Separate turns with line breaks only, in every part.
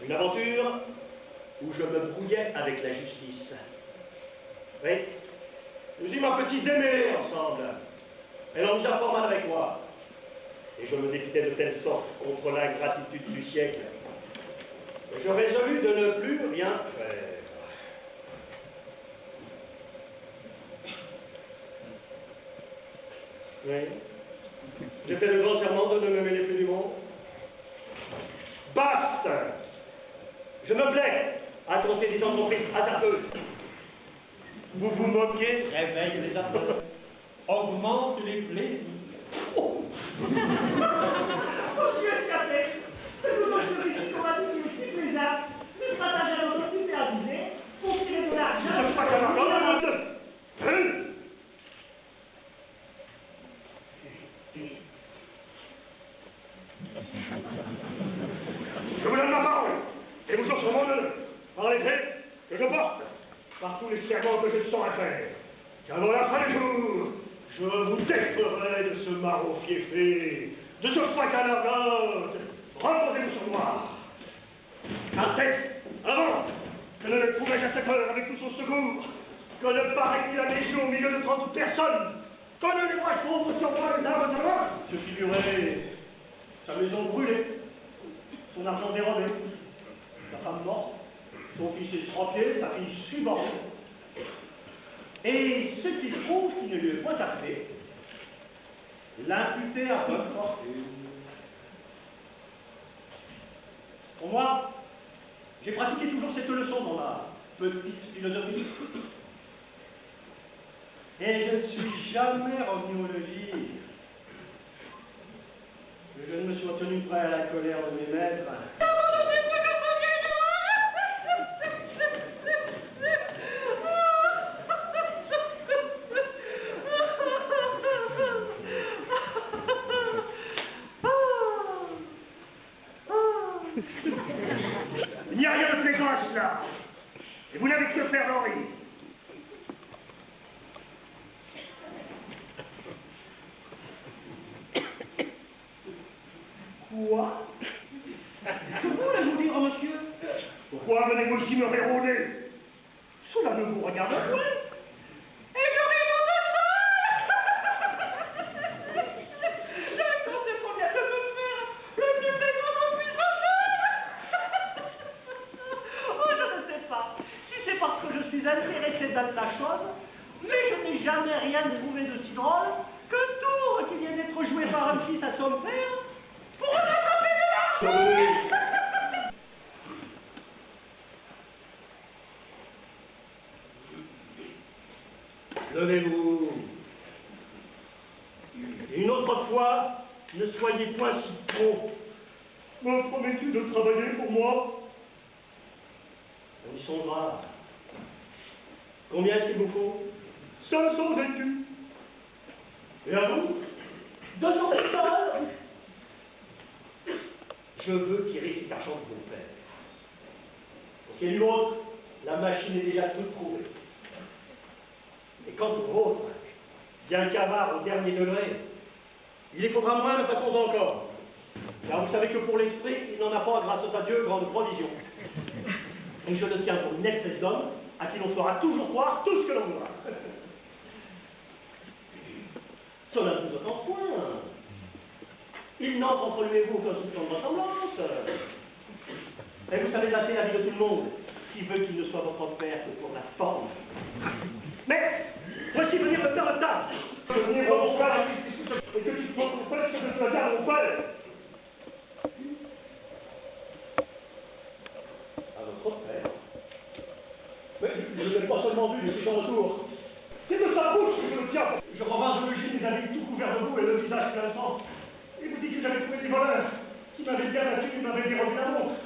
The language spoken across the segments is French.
Une aventure où je me brouillais avec la justice. Oui, nous eûmes un petit aimé ensemble. Elle en a fort mal avec moi. Et je me défitais de telle sorte contre l'ingratitude du siècle. Et je résolus de ne plus rien faire. Oui. J'ai fait le grand serment de ne me mêler plus du monde. Basta! Je me plais à compter des entreprises hasardeuses. Vous vous moquez?
Réveille les ardeurs, augmente les plaisirs.
Oh Dieu, escapé! C'est nous notre récit qu'on a dit qui est si plaisant. Les stratagèmes ont super avisés pour tirer de l'argent.
Je ne sais pas qu'un argent, je vous donne ma parole, et vous sur mon honneur, par les faits que je porte, par tous les serments que je sens à faire, qu'avant la fin du jour, je vous déferai de ce maraud fiefé, de ce froid canargote. Reposez-vous sur moi. Artès, avant, que ne le trouvais-je à cette heure avec tout son secours, que ne paraît-il la légion au milieu de 30 personnes, que ne les vois fondre sur moi les armes de mort. Je figurais sa maison brûlée, son argent dérobé, sa femme morte, son fils estropié, sa fille suivante. Et ce qu'il trouve qui ne lui est point arrivé, l'imputer à bonne fortune. Pour moi, j'ai pratiqué toujours cette leçon dans ma petite philosophie. Et je ne suis jamais revenu au logis. Je ne me suis tenu prêt à la colère de mes maîtres. Il n'y a rien de plaisant à cela. Et vous n'avez que faire d'en rire. Quoi? Que voulez-vous dire, monsieur? Pourquoi venez-vous ici me réronder? Cela ne vous regarde point.
Et je réponds de ça! Je comptais combien de me faire le plus plaisant qu'on puisse me faire! Oh, je ne sais pas si c'est parce que je suis intéressé dans la chose, mais je n'ai jamais rien trouvé de si drôle que Tour qui vient d'être joué par un fils à son père pour rattraper de l'argent!
Levez-vous. Et une autre fois, ne soyez point si trop. Me promets-tu de travailler pour moi? On y songera. Combien est-ce qu'il vous faut? 500 écus. Et à vous? 200 pistoles. Je veux tirer cet argent de vos pères. Pour qu'il y ait du vôtre, la machine est déjà toute trouvée. Et quant au vôtre, bien qu'avare au dernier degré, il y faudra moins de façons encore. Car vous savez que pour l'esprit, il n'en a pas, grâce à Dieu, grande provision. Et je le tiens pour une espèce d'homme à qui l'on fera toujours croire tout ce que l'on voudra. Cela ne vous offense point. Il n'entre entre lui et vous qu'un soupçon de ressemblance. Et vous savez assez la vie de tout le monde, qui veut qu'il ne soit votre père que pour la forme. Mais, voici venir le père de table. Je veux venir voir mon frère, et que tu prends ton frère, ce que tu vas dire à mon frère. À votre frère? Mais je ne l'ai pas seulement vu, je suis en retour. C'est de sa bouche que je le tiens. Je revins au logis, mes amis tout couverts de boue et le visage plein de sang. Il vous dit que j'avais trouvé des voleurs qui m'avaient bien battu, qui m'avaient dérobé la montre.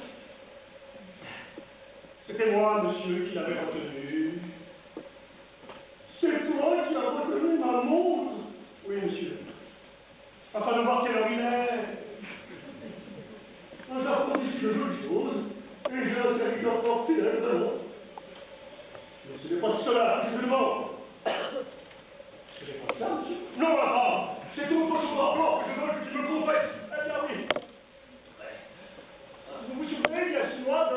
C'était moi, monsieur, qui l'avais retenu. C'est toi qui as retenu ma montre? Oui, monsieur. Afin de voir quelle heure il est. J'ai apporté ici de jolies choses, et j'ai un serviteur fort fidèle de l'autre. Mais ce n'est pas cela que je demande. Ce n'est pas ça, monsieur? Non, papa, c'est autre chose encore que je veux que tu me confesses. Eh bien, oui. Vous vous souvenez, il y a 6 mois,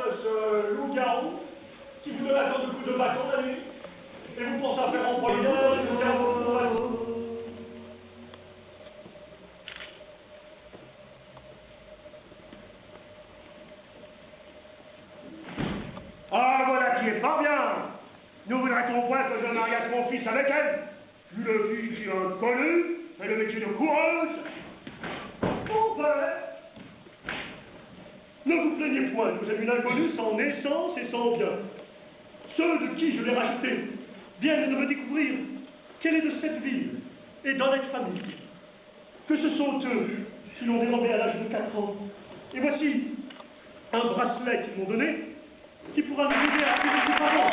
fort bien. Nous voudrait-on point que je mariasse mon fils avec elle? Une fille qui a connu, fait le métier de coureuse. Mon père, ne vous plaignez point que j'aime une inconnue sans naissance et sans bien. Ceux de qui je l'ai racheté viennent de me découvrir qu'elle est de cette ville et d'honnête famille. Que ce sont eux qui l'ont dérobée à l'âge de 4 ans. Et voici un bracelet qu'ils m'ont donné qui pourra nous aider à tirer ses parents.